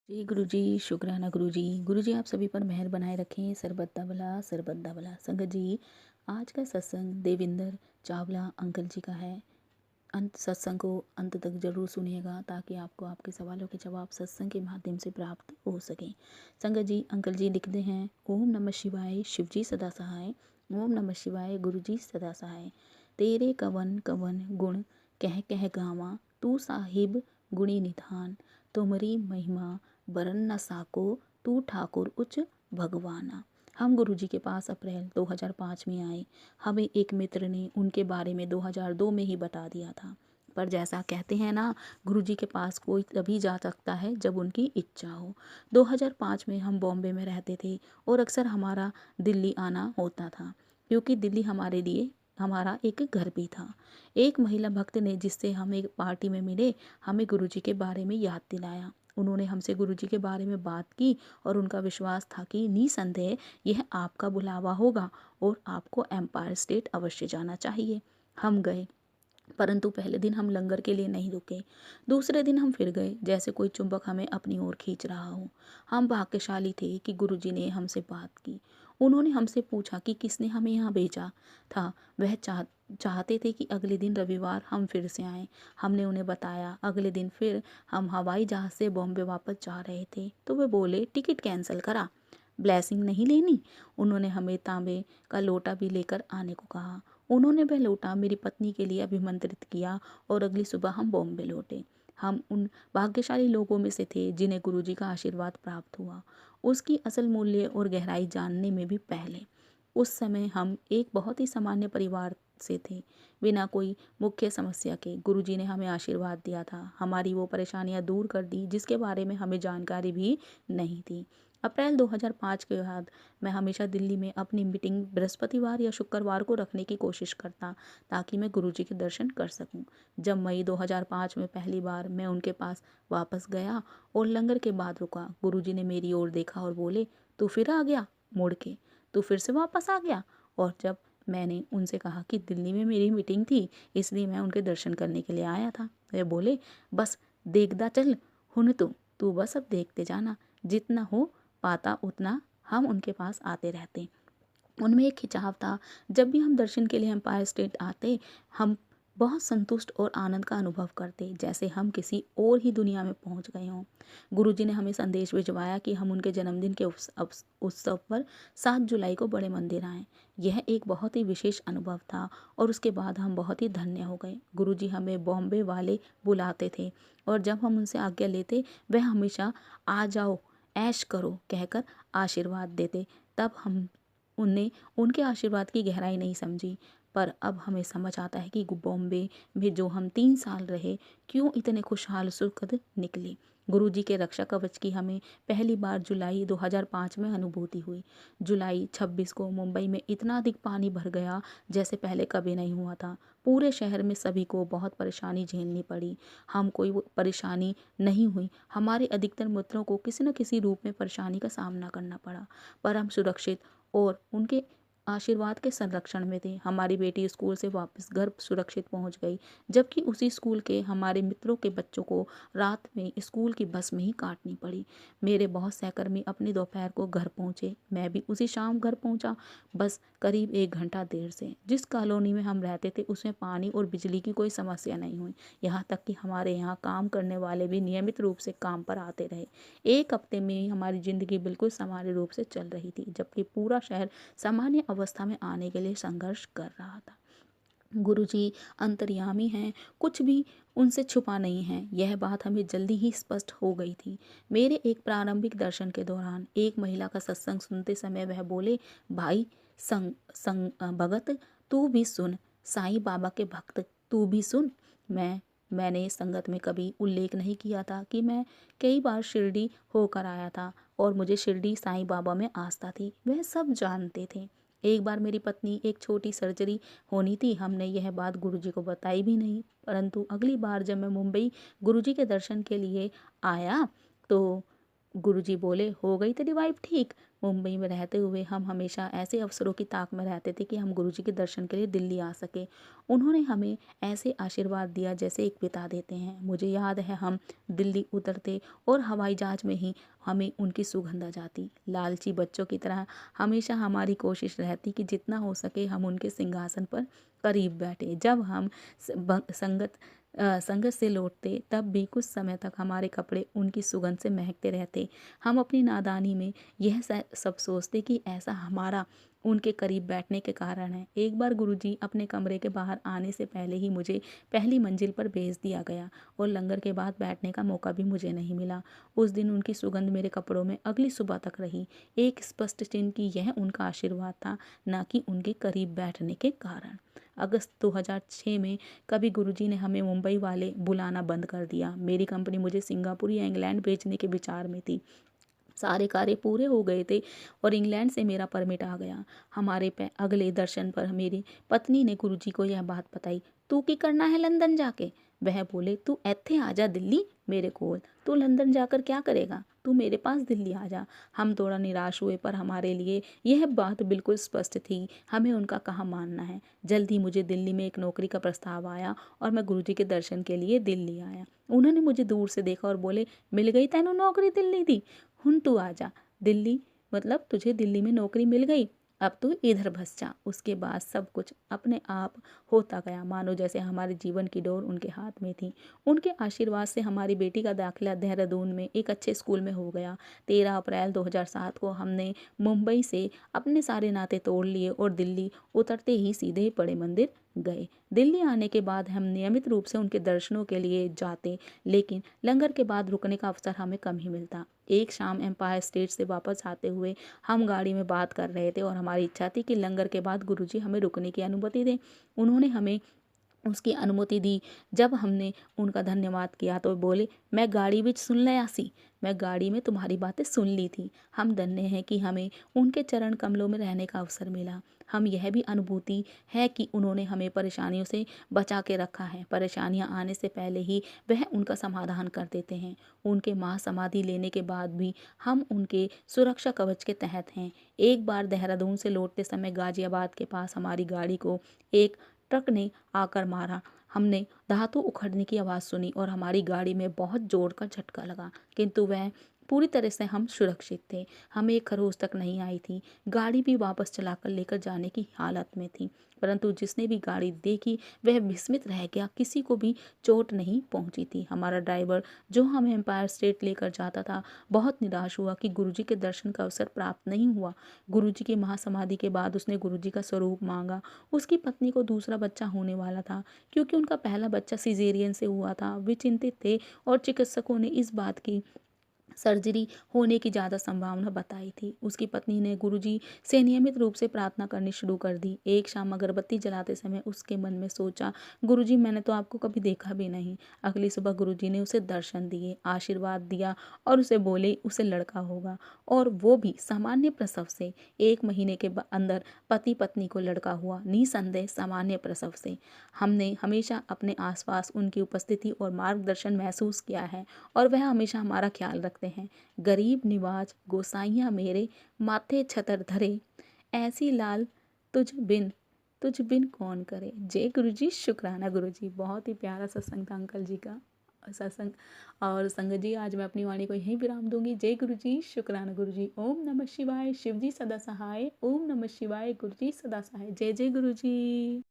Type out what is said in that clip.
जी गुरुजी, शुक्राना गुरुजी। गुरुजी आप सभी पर मेहर बनाए रखें। सरबत्ता भला सरबत्ता भला। संगत जी, आज का सत्संग देवेंद्र चावला अंकल जी का है। अंत सत्संग को अंत तक जरूर सुनिएगा ताकि आपको आपके सवालों के जवाब सत्संग के माध्यम से प्राप्त हो सकें। संगत जी, अंकल जी लिखते हैं, ओम नमः शिवाय शिव जी सदा सहाय। ओम नमः शिवाय गुरु जी सदा सहाय। तेरे कवन कवन गुण कह कह गावा, तू साहिब गुणी निधान। तुमरी महिमा बरन न साको, तू ठाकुर उच्च भगवाना। हम गुरुजी के पास अप्रैल 2005 में आए। हमें एक मित्र ने उनके बारे में 2002 में ही बता दिया था। पर जैसा कहते हैं ना, गुरुजी के पास कोई तभी जा सकता है जब उनकी इच्छा हो। 2005 में हम बॉम्बे में रहते थे और अक्सर हमारा दिल्ली आना होता था, क्योंकि दिल्ली हमारे लिए हमारा एक घर भी था। एक महिला भक्त ने, जिससे हम एक पार्टी में मिले, हमें गुरुजी के बारे में याद दिलाया। उन्होंने हमसे गुरुजी के बारे में बात की और उनका विश्वास था कि निसंदेह यह आपका बुलावा होगा और आपको एम्पायर स्टेट अवश्य जाना चाहिए। हम गए, परंतु पहले दिन हम लंगर के लिए नहीं रुके। दूसरे दिन हम फिर गए, जैसे कोई चुंबक हमें अपनी ओर खींच रहा हो। हम भाग्यशाली थे कि गुरुजी ने हमसे बात की। उन्होंने हमसे पूछा कि किसने हमें यहाँ भेजा था। वह चाहते थे कि अगले दिन रविवार हम फिर से आएं। हमने उन्हें बताया। अगले दिन फिर हम हवाई जहाज़ से बॉम्बे वापस जा रहे थे तो वे बोले, टिकट कैंसिल करा, ब्लेसिंग नहीं लेनी। उन्होंने हमें तांबे का लोटा भी लेकर आने को कहा। उन्होंने वह लोटा मेरी पत्नी के लिए अभिमंत्रित किया और अगली सुबह हम बॉम्बे लौटे। हम उन भाग्यशाली लोगों में से थे जिन्हें गुरुजी का आशीर्वाद प्राप्त हुआ, उसकी असल मूल्य और गहराई जानने में भी पहले। उस समय हम एक बहुत ही सामान्य परिवार से थे, बिना कोई मुख्य समस्या के। गुरुजी ने हमें आशीर्वाद दिया था, हमारी वो परेशानियां दूर कर दी जिसके बारे में हमें जानकारी भी नहीं थी। अप्रैल 2005 के बाद मैं हमेशा दिल्ली में अपनी मीटिंग बृहस्पतिवार या शुक्रवार को रखने की कोशिश करता, ताकि मैं गुरुजी के दर्शन कर सकूं। जब मई 2005 में पहली बार मैं उनके पास वापस गया और लंगर के बाद रुका, गुरुजी ने मेरी ओर देखा और बोले, तू फिर आ गया मुड़ के, तू फिर से वापस आ गया। और जब मैंने उनसे कहा कि दिल्ली में मेरी मीटिंग थी, इसलिए मैं उनके दर्शन करने के लिए आया था, वे बोले, बस देखदा चल हुन तू बस अब देखते जाना, जितना हो पाता उतना हम उनके पास आते रहते। उनमें एक खिंचाव था। जब भी हम दर्शन के लिए एम्पायर स्टेट आते, हम बहुत संतुष्ट और आनंद का अनुभव करते, जैसे हम किसी और ही दुनिया में पहुंच गए हों। गुरुजी ने हमें संदेश भिजवाया कि हम उनके जन्मदिन के उत्सव पर 7 जुलाई को बड़े मंदिर आएं। यह एक बहुत ही विशेष अनुभव था और उसके बाद हम बहुत ही धन्य हो गए। गुरुजी हमें बॉम्बे वाले बुलाते थे और जब हम उनसे आज्ञा लेते, वह हमेशा आ जाओ ऐश करो कहकर आशीर्वाद देते। तब हम उनने उनके आशीर्वाद की गहराई नहीं समझी, पर अब हमें समझ आता है कि बॉम्बे में जो हम 3 साल रहे, क्यों इतने खुशहाल सुखद निकले। गुरुजी के रक्षा कवच की हमें पहली बार जुलाई 2005 में अनुभूति हुई। जुलाई 26 को मुंबई में इतना अधिक पानी भर गया जैसे पहले कभी नहीं हुआ था। पूरे शहर में सभी को बहुत परेशानी झेलनी पड़ी। हम कोई वो परेशानी नहीं हुई। हमारे अधिकतर मित्रों को किसी न किसी रूप में परेशानी का सामना करना पड़ा, पर हम सुरक्षित और उनके आशीर्वाद के संरक्षण में थे। हमारी बेटी स्कूल से वापस घर सुरक्षित पहुंच गई, जबकि उसी स्कूल के हमारे मित्रों के बच्चों को रात में स्कूल की बस में ही काटनी पड़ी। मेरे बहुत सहकर्मी अपनी दोपहर को घर पहुंचे, मैं भी उसी शाम घर पहुंचा, बस करीब 1 घंटा देर से। जिस कॉलोनी में हम रहते थे उसमें पानी और बिजली की कोई समस्या नहीं हुई। यहाँ तक कि हमारे यहाँ काम करने वाले भी नियमित रूप से काम पर आते रहे। 1 हफ्ते में ही हमारी ज़िंदगी बिल्कुल सामान्य रूप से चल रही थी, जबकि पूरा शहर सामान्य अवस्था में आने के लिए संघर्ष कर रहा था। गुरुजी अंतर्यामी हैं, कुछ भी उनसे छुपा नहीं है, यह बात हमें जल्दी ही स्पष्ट हो गई थी। मेरे एक प्रारंभिक दर्शन के दौरान एक महिला का सत्संग सुनते समय वह बोले, भाई भगत तू भी सुन, साईं बाबा के भक्त तू भी सुन। मैंने संगत में कभी उल्लेख नहीं किया था कि मैं कई बार शिरडी होकर आया था और मुझे शिरडी साईं बाबा में आस्था थी, वह सब जानते थे। एक बार मेरी पत्नी एक छोटी सर्जरी होनी थी, हमने यह बात गुरुजी को बताई भी नहीं, परंतु अगली बार जब मैं मुंबई गुरुजी के दर्शन के लिए आया तो गुरुजी बोले, हो गई तेरी वाइफ ठीक। मुंबई में रहते हुए हम हमेशा ऐसे अवसरों की ताक में रहते थे कि हम गुरुजी के दर्शन के लिए दिल्ली आ सके। उन्होंने हमें ऐसे आशीर्वाद दिया जैसे एक पिता देते हैं। मुझे याद है हम दिल्ली उतरते और हवाई जहाज में ही हमें उनकी सुगंध आ जाती। लालची बच्चों की तरह हमेशा हमारी कोशिश रहती कि जितना हो सके हम उनके सिंहासन पर करीब बैठे। जब हम संगत से लौटते तब भी कुछ समय तक हमारे कपड़े उनकी सुगंध से महकते रहते। हम अपनी नादानी में यह सब सोचते कि ऐसा हमारा उनके करीब बैठने के कारण है। एक बार गुरुजी अपने कमरे के बाहर आने से पहले ही मुझे पहली मंजिल पर भेज दिया गया और लंगर के बाद बैठने का मौका भी मुझे नहीं मिला। उस दिन उनकी सुगंध मेरे कपड़ों में अगली सुबह तक रही, एक स्पष्ट चिन्ह कि यह उनका आशीर्वाद था, न कि उनके करीब बैठने के कारण। अगस्त 2006 में कभी गुरुजी ने हमें मुंबई वाले बुलाना बंद कर दिया। मेरी कंपनी मुझे सिंगापुर या इंग्लैंड भेजने के विचार में थी। सारे कार्य पूरे हो गए थे और इंग्लैंड से मेरा परमिट आ गया। हमारे अगले दर्शन पर मेरी पत्नी ने गुरुजी को यह बात बताई। तू की करना है लंदन जाके? वह बोले, तू ऐथे आजा दिल्ली मेरे कोल। तू लंदन जाकर क्या करेगा? तू मेरे पास दिल्ली आ जा। हम थोड़ा निराश हुए पर हमारे लिए यह बात बिल्कुल स्पष्ट थी, हमें उनका कहाँ मानना है। जल्द ही मुझे दिल्ली में एक नौकरी का प्रस्ताव आया और मैं गुरुजी के दर्शन के लिए दिल्ली आया। उन्होंने मुझे दूर से देखा और बोले, मिल गई तैनू नौकरी दिल्ली दी, हुन तू आजा दिल्ली, मतलब तुझे दिल्ली में नौकरी मिल गई, अब तू इधर बस जा। उसके बाद सब कुछ अपने आप होता गया, मानो जैसे हमारे जीवन की डोर उनके हाथ में थी। उनके आशीर्वाद से हमारी बेटी का दाखिला देहरादून में एक अच्छे स्कूल में हो गया। 13 अप्रैल 2007 को हमने मुंबई से अपने सारे नाते तोड़ लिए और दिल्ली उतरते ही सीधे बड़े मंदिर गए। दिल्ली आने के बाद हम नियमित रूप से उनके दर्शनों के लिए जाते, लेकिन लंगर के बाद रुकने का अवसर हमें कम ही मिलता। एक शाम एम्पायर स्टेट से वापस आते हुए हम गाड़ी में बात कर रहे थे और हमारी इच्छा थी कि लंगर के बाद गुरुजी हमें रुकने की अनुमति दें। उन्होंने हमें उसकी अनुमति दी। जब हमने उनका धन्यवाद किया तो बोले, मैं गाड़ी विच सुन लिया सी, मैं गाड़ी में तुम्हारी बातें सुन ली थी। हम धन्य हैं कि हमें उनके चरण कमलों में रहने का अवसर मिला। हम यह भी अनुभूति है कि उन्होंने हमें परेशानियों से बचा के रखा है। परेशानियां आने से पहले ही वह उनका समाधान कर देते हैं। उनके महासमाधि लेने के बाद भी हम उनके सुरक्षा कवच के तहत हैं। एक बार देहरादून से लौटते समय गाजियाबाद के पास हमारी गाड़ी को एक ट्रक ने आकर मारा। हमने धातु उखड़ने की आवाज़ सुनी और हमारी गाड़ी में बहुत जोर का झटका लगा, किंतु वह पूरी तरह से हम सुरक्षित थे। हमें एक खरोच तक नहीं आई थी। गाड़ी भी वापस चलाकर लेकर जाने की हालत में थी, परंतु जिसने भी गाड़ी देखी वह विस्मित रह गया। किसी को भी चोट नहीं पहुंची थी। हमारा ड्राइवर जो हमें एम्पायर स्टेट लेकर जाता था बहुत निराश हुआ कि गुरुजी के दर्शन का अवसर प्राप्त नहीं हुआ। गुरुजी की महासमाधि के बाद उसने गुरुजी का स्वरूप मांगा। उसकी पत्नी को दूसरा बच्चा होने वाला था, क्योंकि उनका पहला बच्चा सिजेरियन से हुआ था। वे चिंतित थे और चिकित्सकों ने इस बात की सर्जरी होने की ज़्यादा संभावना बताई थी। उसकी पत्नी ने गुरुजी से नियमित रूप से प्रार्थना करनी शुरू कर दी। एक शाम अगरबत्ती जलाते समय उसके मन में सोचा, गुरुजी मैंने तो आपको कभी देखा भी नहीं। अगली सुबह गुरुजी ने उसे दर्शन दिए, आशीर्वाद दिया और उसे बोले उसे लड़का होगा, और वो भी सामान्य प्रसव से। 1 महीने के अंदर पति पत्नी को लड़का हुआ, निसंदेह सामान्य प्रसव से। हमने हमेशा अपने आसपास उनकी उपस्थिति और मार्गदर्शन महसूस किया है और वह हमेशा हमारा ख्याल रखते हैं। गरीब निवाज गोसाइयाँ मेरे, माथे छतर धरे, ऐसी लाल तुझ बिन कौन करे। जय गुरुजी, शुक्राना गुरुजी। बहुत ही प्यारा सत्संग था अंकल जी का सत्संग। और संगत जी, आज मैं अपनी वाणी को यहीं विराम दूंगी। जय गुरुजी, शुक्राना गुरुजी। ओम नमः शिवाय, शिवजी सदा सहाय। ओम नमः शिवाय, गुरुजी सदा सहाय। जय जय गुरुजी।